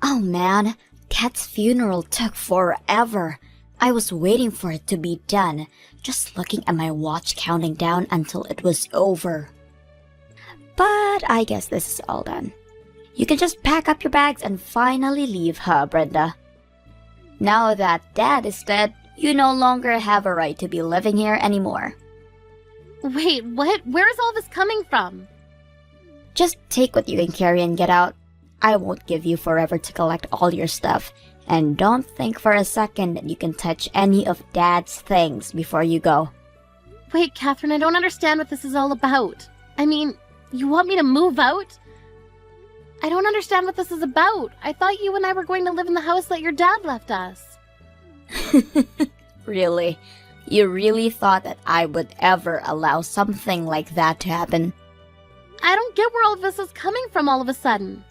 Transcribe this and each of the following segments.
Oh man, Kat's funeral took forever. I was waiting for it to be done, just looking at my watch counting down until it was over. But I guess this is all done. You can just pack up your bags and finally leave, huh, Brenda? Now that Dad is dead, you no longer have a right to be living here anymore. Wait, what? Where is all this coming from? Just take what you can carry and get out. I won't give you forever to collect all your stuff, and don't think for a second that you can touch any of Dad's things before you go. Wait, Catherine, I don't understand what this is all about. I mean, you want me to move out? I don't understand what this is about. I thought you and I were going to live in the house that your dad left us. Really? You really thought that I would ever allow something like that to happen? I don't get where all of this is coming from all of a sudden.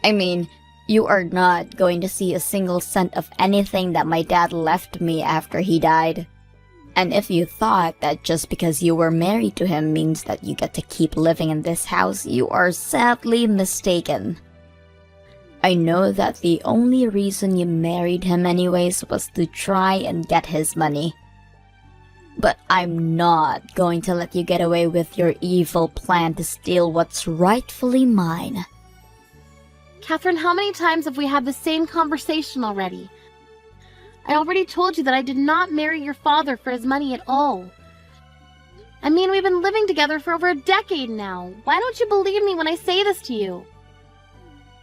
I mean, you are not going to see a single cent of anything that my dad left me after he died. And if you thought that just because you were married to him means that you get to keep living in this house, you are sadly mistaken. I know that the only reason you married him anyways was to try and get his money. But I'm not going to let you get away with your evil plan to steal what's rightfully mine. Catherine, how many times have we had the same conversation already? I already told you that I did not marry your father for his money at all. I mean, we've been living together for over a decade now. Why don't you believe me when I say this to you?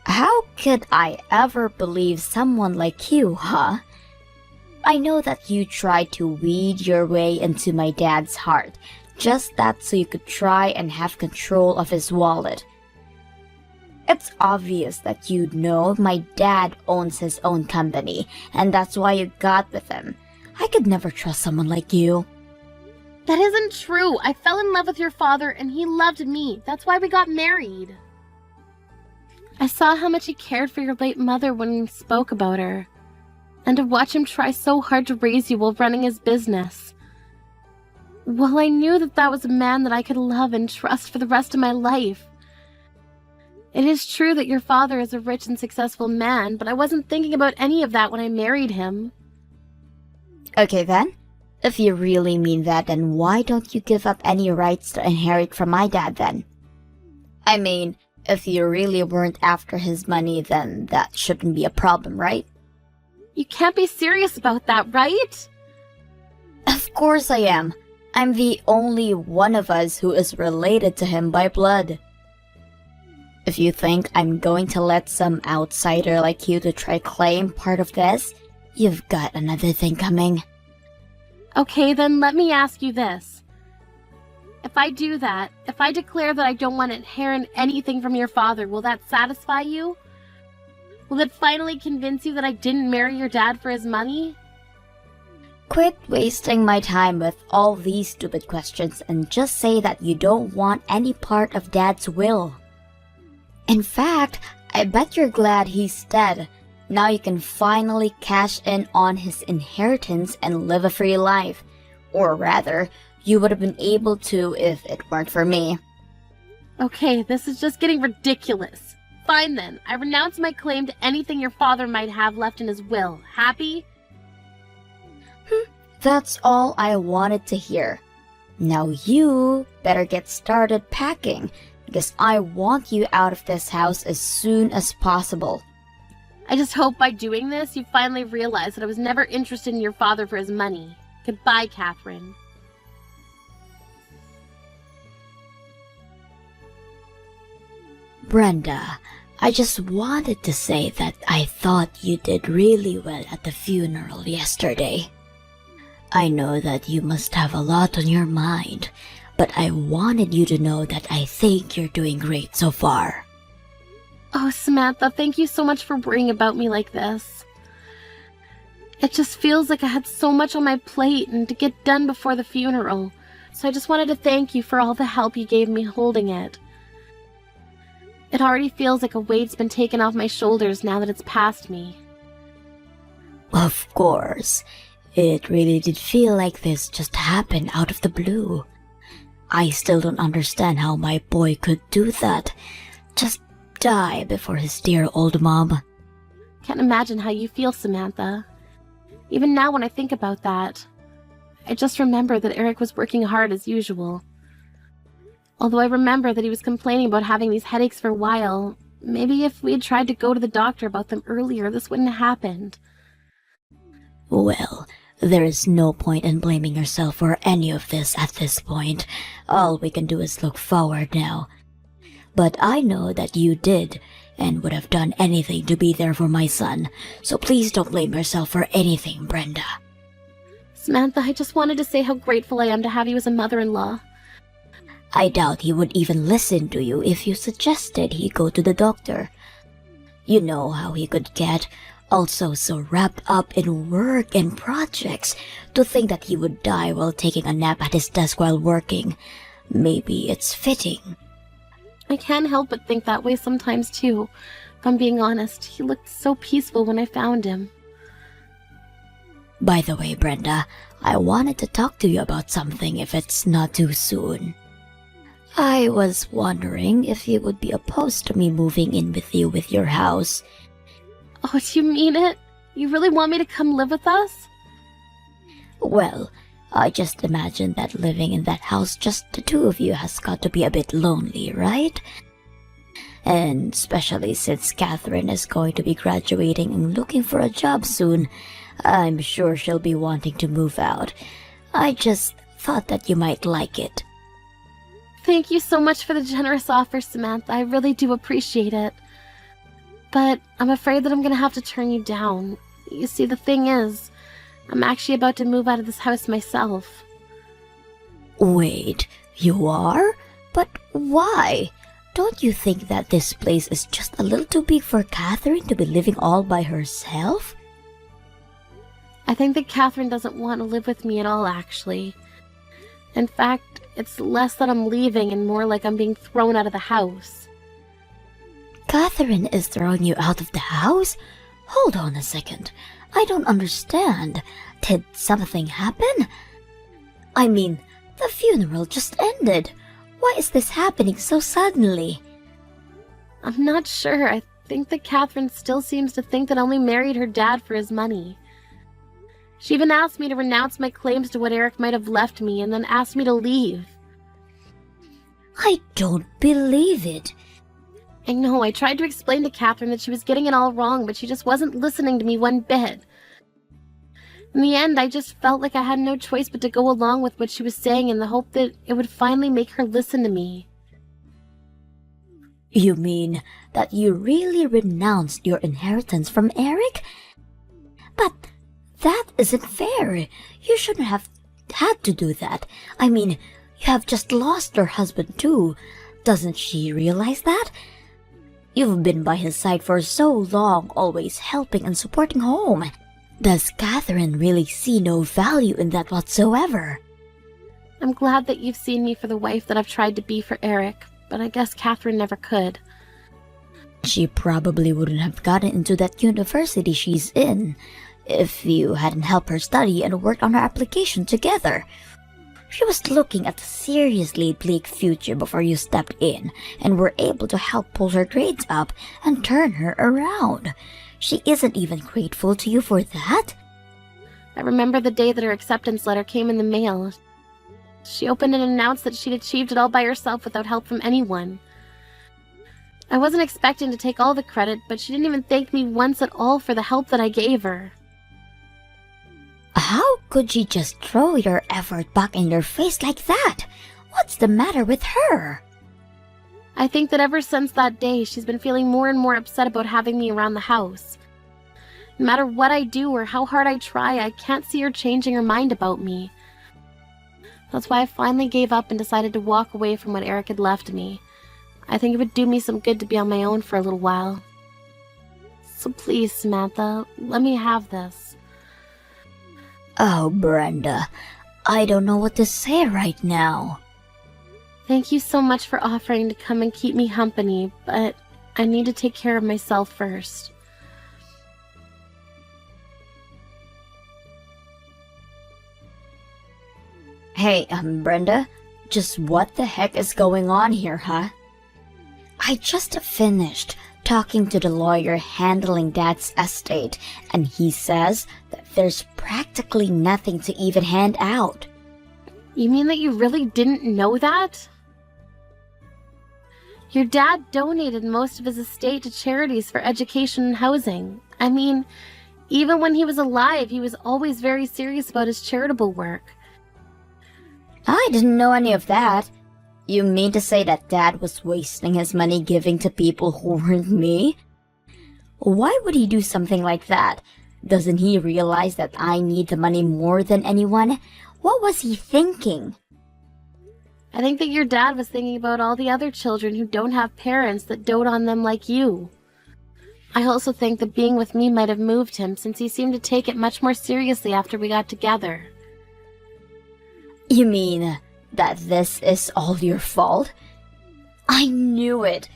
How could I ever believe someone like you, huh? I know that you tried to weed your way into my dad's heart, just that so you could try and have control of his wallet. It's obvious that you know my dad owns his own company, and that's why you got with him. I could never trust someone like you. That isn't true. I fell in love with your father and he loved me. That's why we got married. I saw how much he cared for your late mother when we spoke about her. And to watch him try so hard to raise you while running his business. Well, I knew that that was a man that I could love and trust for the rest of my life. It is true that your father is a rich and successful man, but I wasn't thinking about any of that when I married him. Okay then, if you really mean that, then why don't you give up any rights to inherit from my dad then? I mean, if you really weren't after his money, then that shouldn't be a problem, right? You can't be serious about that, right? Of course I am. I'm the only one of us who is related to him by blood. If you think I'm going to let some outsider like you to try claim part of this, you've got another thing coming. Okay, then let me ask you this. If I do that, if I declare that I don't want to inherit anything from your father, will that satisfy you? Will it finally convince you that I didn't marry your dad for his money? Quit wasting my time with all these stupid questions and just say that you don't want any part of Dad's will. In fact, I bet you're glad he's dead. Now you can finally cash in on his inheritance and live a free life. Or rather, you would have been able to if it weren't for me. Okay, this is just getting ridiculous. Fine then, I renounce my claim to anything your father might have left in his will. Happy? That's all I wanted to hear. Now you better get started packing, because I want you out of this house as soon as possible. I just hope by doing this, you finally realize that I was never interested in your father for his money. Goodbye, Catherine. Brenda, I just wanted to say that I thought you did really well at the funeral yesterday. I know that you must have a lot on your mind, but I wanted you to know that I think you're doing great so far. Oh, Samantha, thank you so much for worrying about me like this. It just feels like I had so much on my plate and to get done before the funeral. So I just wanted to thank you for all the help you gave me holding it. It already feels like a weight's been taken off my shoulders now that it's past me. Of course. It really did feel like this just happened out of the blue. I still don't understand how my boy could do that. Just die before his dear old mom. Can't imagine how you feel, Samantha. Even now when I think about that, I just remember that Eric was working hard as usual. Although I remember that he was complaining about having these headaches for a while, maybe if we had tried to go to the doctor about them earlier, this wouldn't have happened. Well, there is no point in blaming yourself for any of this at this point. All we can do is look forward now. But I know that you did, and would have done anything to be there for my son, so please don't blame yourself for anything, Brenda. Samantha, I just wanted to say how grateful I am to have you as a mother-in-law. I doubt he would even listen to you if you suggested he go to the doctor. You know how he could get, also so wrapped up in work and projects, to think that he would die while taking a nap at his desk while working. Maybe it's fitting. I can't help but think that way sometimes too. If I'm being honest, he looked so peaceful when I found him. By the way, Brenda, I wanted to talk to you about something if it's not too soon. I was wondering if you would be opposed to me moving in with you with your house. Oh, do you mean it? You really want me to come live with us? Well, I just imagine that living in that house just the two of you has got to be a bit lonely, right? And especially since Catherine is going to be graduating and looking for a job soon, I'm sure she'll be wanting to move out. I just thought that you might like it. Thank you so much for the generous offer, Samantha. I really do appreciate it. But I'm afraid that I'm going to have to turn you down. You see, the thing is, I'm actually about to move out of this house myself. Wait, you are? But why? Don't you think that this place is just a little too big for Catherine to be living all by herself? I think that Catherine doesn't want to live with me at all, actually. In fact, it's less that I'm leaving and more like I'm being thrown out of the house. Catherine is throwing you out of the house? Hold on a second. I don't understand. Did something happen? I mean, the funeral just ended. Why is this happening so suddenly? I'm not sure. I think that Catherine still seems to think that I only married her dad for his money. She even asked me to renounce my claims to what Eric might have left me and then asked me to leave. I don't believe it. I know, I tried to explain to Catherine that she was getting it all wrong, but she just wasn't listening to me one bit. In the end, I just felt like I had no choice but to go along with what she was saying in the hope that it would finally make her listen to me. You mean that you really renounced your inheritance from Eric? But that isn't fair. You shouldn't have had to do that. I mean, you have just lost your husband too. Doesn't she realize that? You've been by his side for so long, always helping and supporting home. Does Catherine really see no value in that whatsoever? I'm glad that you've seen me for the wife that I've tried to be for Eric, but I guess Catherine never could. She probably wouldn't have gotten into that university she's in if you hadn't helped her study and worked on her application together. She was looking at a seriously bleak future before you stepped in and were able to help pull her grades up and turn her around. She isn't even grateful to you for that? I remember the day that her acceptance letter came in the mail. She opened and announced that she'd achieved it all by herself without help from anyone. I wasn't expecting to take all the credit, but she didn't even thank me once at all for the help that I gave her. How could she just throw your effort back in your face like that? What's the matter with her? I think that ever since that day, she's been feeling more and more upset about having me around the house. No matter what I do or how hard I try, I can't see her changing her mind about me. That's why I finally gave up and decided to walk away from what Eric had left me. I think it would do me some good to be on my own for a little while. So please, Samantha, let me have this. Oh, Brenda, I don't know what to say right now. Thank you so much for offering to come and keep me company, but I need to take care of myself first. Hey, Brenda, just what the heck is going on here, huh? I just finished talking to the lawyer handling Dad's estate, and he says that there's practically nothing to even hand out. You mean that you really didn't know that? Your dad donated most of his estate to charities for education and housing. I mean, even when he was alive, he was always very serious about his charitable work. I didn't know any of that. You mean to say that Dad was wasting his money giving to people who weren't me? Why would he do something like that? Doesn't he realize that I need the money more than anyone? What was he thinking? I think that your dad was thinking about all the other children who don't have parents that dote on them like you. I also think that being with me might have moved him, since he seemed to take it much more seriously after we got together. You mean that this is all your fault? I knew it.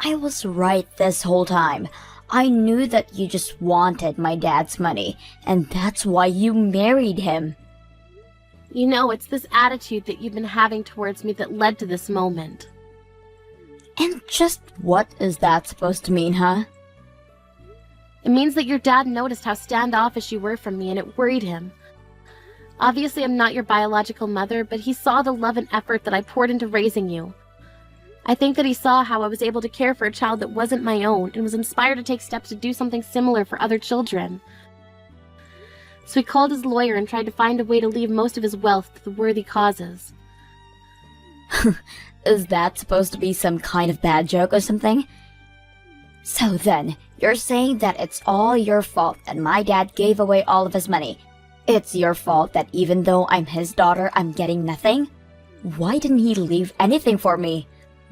I was right this whole time. I knew that you just wanted my dad's money, and that's why you married him. You know, it's this attitude that you've been having towards me that led to this moment. And just what is that supposed to mean, huh? It means that your dad noticed how standoffish you were from me, and it worried him. Obviously, I'm not your biological mother, but he saw the love and effort that I poured into raising you. I think that he saw how I was able to care for a child that wasn't my own, and was inspired to take steps to do something similar for other children. So he called his lawyer and tried to find a way to leave most of his wealth to the worthy causes. Is that supposed to be some kind of bad joke or something? So then, you're saying that it's all your fault that my dad gave away all of his money. It's your fault that even though I'm his daughter, I'm getting nothing? Why didn't he leave anything for me?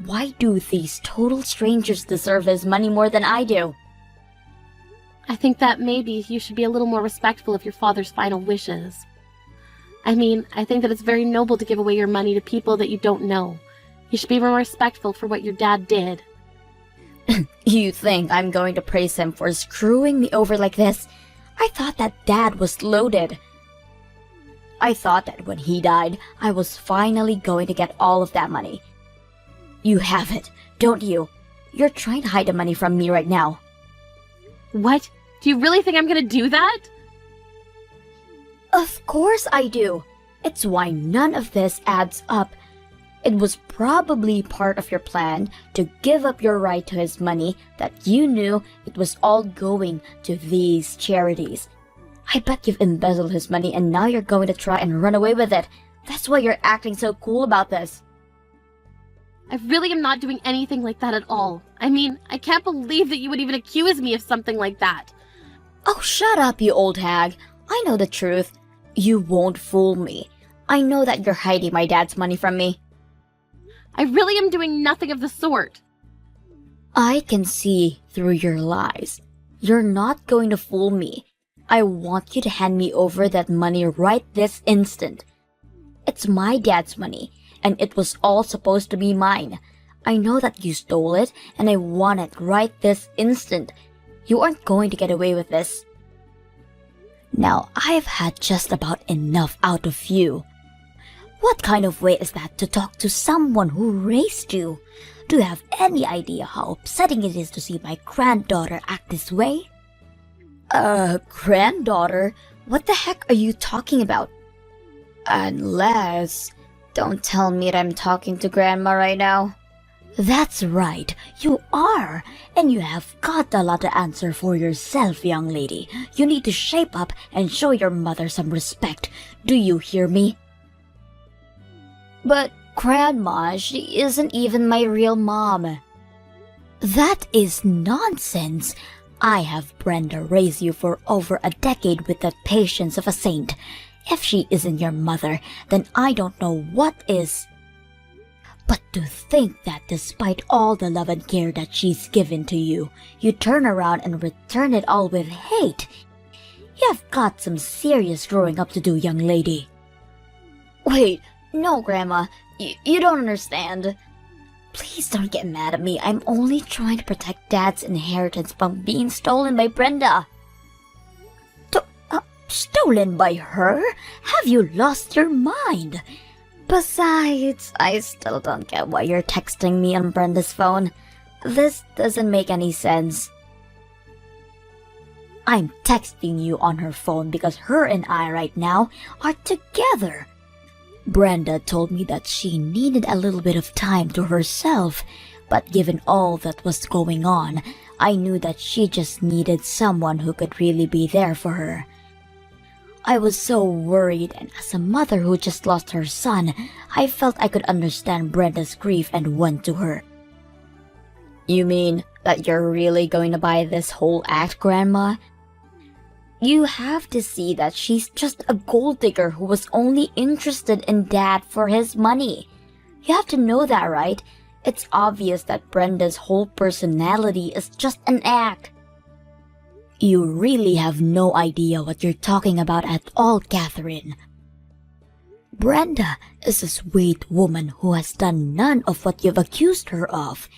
Why do these total strangers deserve his money more than I do? I think that maybe you should be a little more respectful of your father's final wishes. I mean, I think that it's very noble to give away your money to people that you don't know. You should be more respectful for what your dad did. You think I'm going to praise him for screwing me over like this? I thought that Dad was loaded. I thought that when he died, I was finally going to get all of that money. You have it, don't you? You're trying to hide the money from me right now. What? Do you really think I'm gonna do that? Of course I do. It's why none of this adds up. It was probably part of your plan to give up your right to his money that you knew it was all going to these charities. I bet you've embezzled his money and now you're going to try and run away with it. That's why you're acting so cool about this. I really am not doing anything like that at all. I mean, I can't believe that you would even accuse me of something like that. Oh, shut up, you old hag. I know the truth. You won't fool me. I know that you're hiding my dad's money from me. I really am doing nothing of the sort. I can see through your lies. You're not going to fool me. I want you to hand me over that money right this instant. It's my dad's money, and it was all supposed to be mine. I know that you stole it, and I want it right this instant. You aren't going to get away with this. Now, I've had just about enough out of you. What kind of way is that to talk to someone who raised you? Do you have any idea how upsetting it is to see my granddaughter act this way? Granddaughter? What the heck are you talking about? Unless... Don't tell me that I'm talking to Grandma right now. That's right, you are. And you have got a lot to answer for yourself, young lady. You need to shape up and show your mother some respect. Do you hear me? But, Grandma, she isn't even my real mom. That is nonsense. I have Brenda raise you for over a decade with the patience of a saint. If she isn't your mother, then I don't know what is. But to think that despite all the love and care that she's given to you, you turn around and return it all with hate. You've got some serious growing up to do, young lady. Wait. No, Grandma, you don't understand. Please don't get mad at me. I'm only trying to protect Dad's inheritance from being stolen by Brenda. Stolen by her? Have you lost your mind? Besides, I still don't get why you're texting me on Brenda's phone. This doesn't make any sense. I'm texting you on her phone because her and I right now are together. Brenda told me that she needed a little bit of time to herself, but given all that was going on, I knew that she just needed someone who could really be there for her. I was so worried, and as a mother who just lost her son, I felt I could understand Brenda's grief and went to her. You mean that you're really going to buy this whole act, Grandma? You have to see that she's just a gold digger who was only interested in Dad for his money. You have to know that, right? It's obvious that Brenda's whole personality is just an act. You really have no idea what you're talking about at all, Catherine. Brenda is a sweet woman who has done none of what you've accused her of.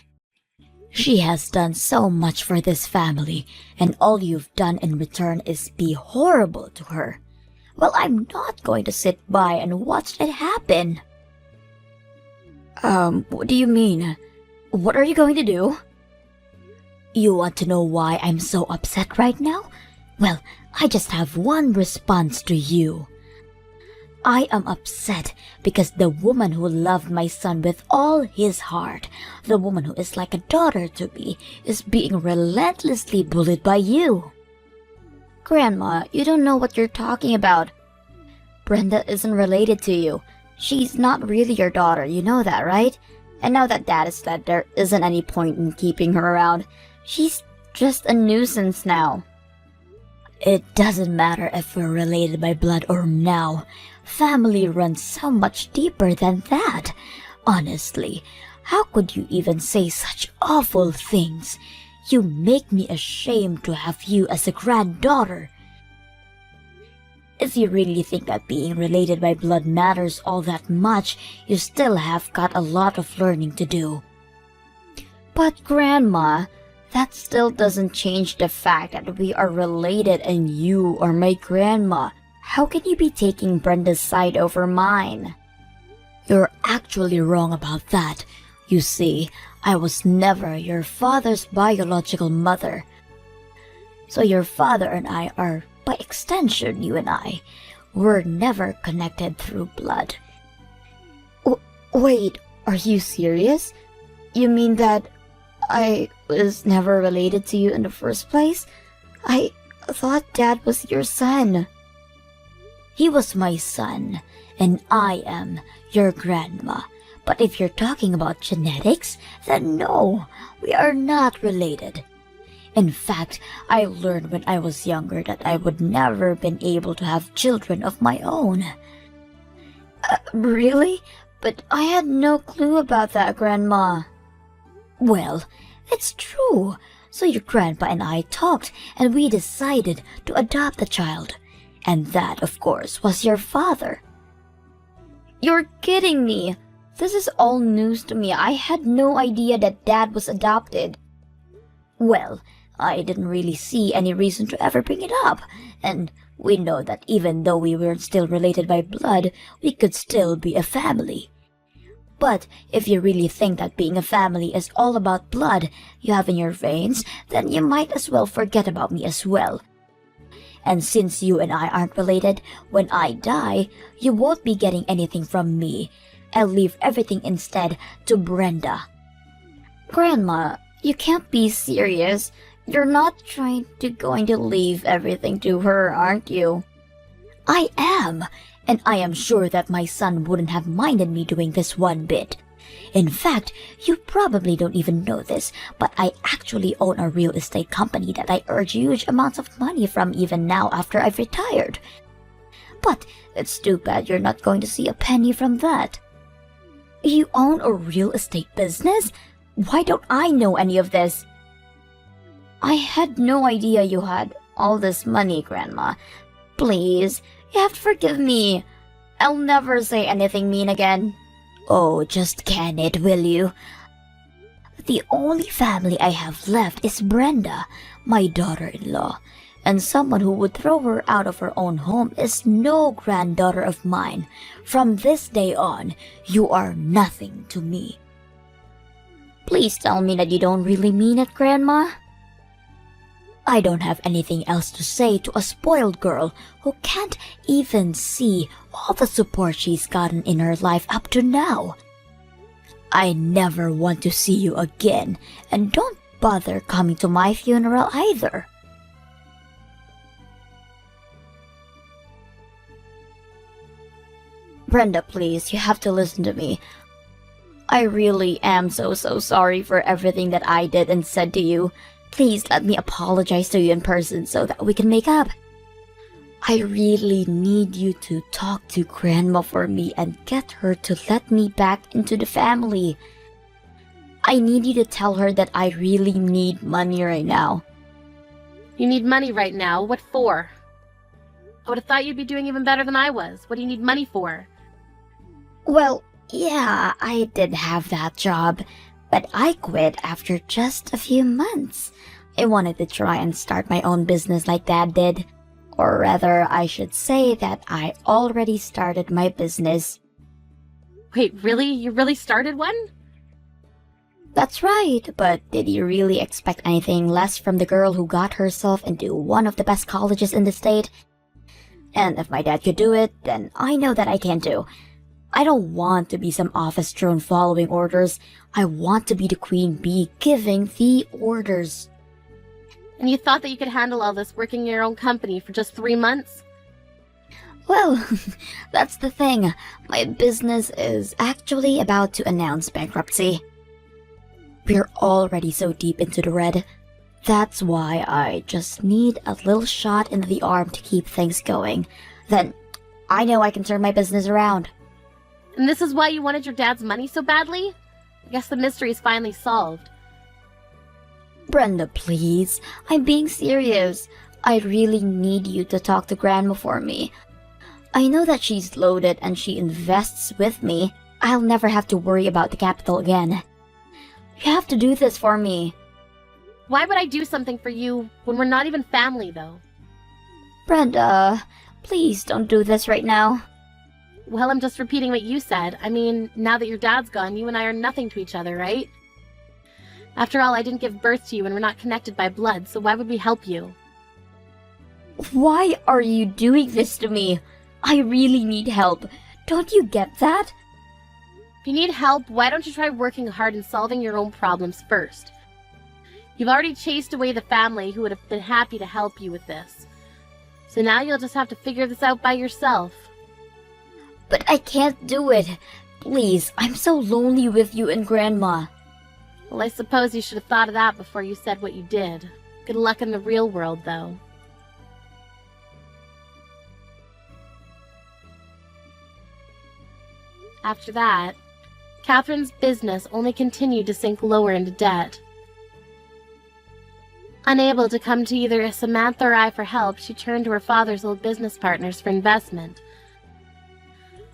She has done so much for this family, and all you've done in return is be horrible to her. Well, I'm not going to sit by and watch it happen. What do you mean? What are you going to do? You want to know why I'm so upset right now? Well, I just have one response to you. I am upset because the woman who loved my son with all his heart, the woman who is like a daughter to me, is being relentlessly bullied by you. Grandma, you don't know what you're talking about. Brenda isn't related to you. She's not really your daughter, you know that, right? And now that Dad is dead, there isn't any point in keeping her around. She's just a nuisance now. It doesn't matter if we're related by blood or now. Family runs so much deeper than that. Honestly, how could you even say such awful things? You make me ashamed to have you as a granddaughter. If you really think that being related by blood matters all that much, you still have got a lot of learning to do. But Grandma, that still doesn't change the fact that we are related and you are my grandma. How can you be taking Brenda's side over mine? You're actually wrong about that. You see, I was never your father's biological mother. So your father and I are, by extension, you and I, were never connected through blood. Wait, are you serious? You mean that I was never related to you in the first place? I thought Dad was your son. He was my son, and I am your grandma. But if you're talking about genetics, then no, we are not related. In fact, I learned when I was younger that I would never been able to have children of my own. Really? But I had no clue about that, Grandma. Well, it's true. So your grandpa and I talked, and we decided to adopt the child. And that, of course, was your father. You're kidding me. This is all news to me. I had no idea that Dad was adopted. Well, I didn't really see any reason to ever bring it up. And we know that even though we weren't still related by blood, we could still be a family. But if you really think that being a family is all about blood you have in your veins, then you might as well forget about me as well. And since you and I aren't related, when I die, you won't be getting anything from me. I'll leave everything instead to Brenda. Grandma, you can't be serious. You're not going to leave everything to her, aren't you? I am, and I am sure that my son wouldn't have minded me doing this one bit. In fact, you probably don't even know this, but I actually own a real estate company that I earn huge amounts of money from even now after I've retired. But it's too bad you're not going to see a penny from that. You own a real estate business? Why don't I know any of this? I had no idea you had all this money, Grandma. Please, you have to forgive me. I'll never say anything mean again. Oh, just can it, will you? The only family I have left is Brenda, my daughter-in-law, and someone who would throw her out of her own home is no granddaughter of mine. From this day on, you are nothing to me. Please tell me that you don't really mean it, Grandma. I don't have anything else to say to a spoiled girl who can't even see all the support she's gotten in her life up to now. I never want to see you again, and don't bother coming to my funeral either. Brenda, please, you have to listen to me. I really am so sorry for everything that I did and said to you. Please let me apologize to you in person so that we can make up. I really need you to talk to Grandma for me and get her to let me back into the family. I need you to tell her that I really need money right now. You need money right now? What for? I would have thought you'd be doing even better than I was. What do you need money for? Well, yeah, I did have that job, but I quit after just a few months. I wanted to try and start my own business like Dad did. Or rather, I should say that I already started my business. Wait, really? You really started one? That's right, but did you really expect anything less from the girl who got herself into one of the best colleges in the state? And if my dad could do it, then I know that I can too. I don't want to be some office drone following orders. I want to be the queen bee giving the orders. And you thought that you could handle all this working in your own company for just 3 months? Well, that's the thing. My business is actually about to announce bankruptcy. We're already so deep into the red. That's why I just need a little shot in the arm to keep things going. Then, I know I can turn my business around. And this is why you wanted your dad's money so badly? I guess the mystery is finally solved. Brenda, please. I'm being serious. I really need you to talk to Grandma for me. I know that she's loaded and she invests with me. I'll never have to worry about the capital again. You have to do this for me. Why would I do something for you when we're not even family, though? Brenda, please don't do this right now. Well, I'm just repeating what you said. I mean, now that your dad's gone, you and I are nothing to each other, right? After all, I didn't give birth to you and we're not connected by blood, so why would we help you? Why are you doing this to me? I really need help. Don't you get that? If you need help, why don't you try working hard and solving your own problems first? You've already chased away the family who would have been happy to help you with this. So now you'll just have to figure this out by yourself. But I can't do it. Please, I'm so lonely with you and Grandma. Well, I suppose you should have thought of that before you said what you did. Good luck in the real world, though. After that, Catherine's business only continued to sink lower into debt. Unable to come to either Samantha or I for help, she turned to her father's old business partners for investment.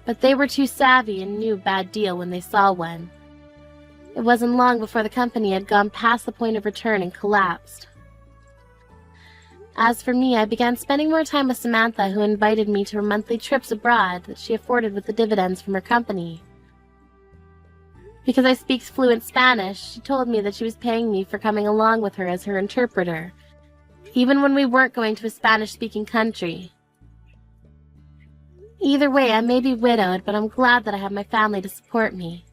But they were too savvy and knew a bad deal when they saw one. It wasn't long before the company had gone past the point of return and collapsed. As for me, I began spending more time with Samantha, who invited me to her monthly trips abroad that she afforded with the dividends from her company. Because I speak fluent Spanish, she told me that she was paying me for coming along with her as her interpreter, even when we weren't going to a Spanish-speaking country. Either way, I may be widowed, but I'm glad that I have my family to support me.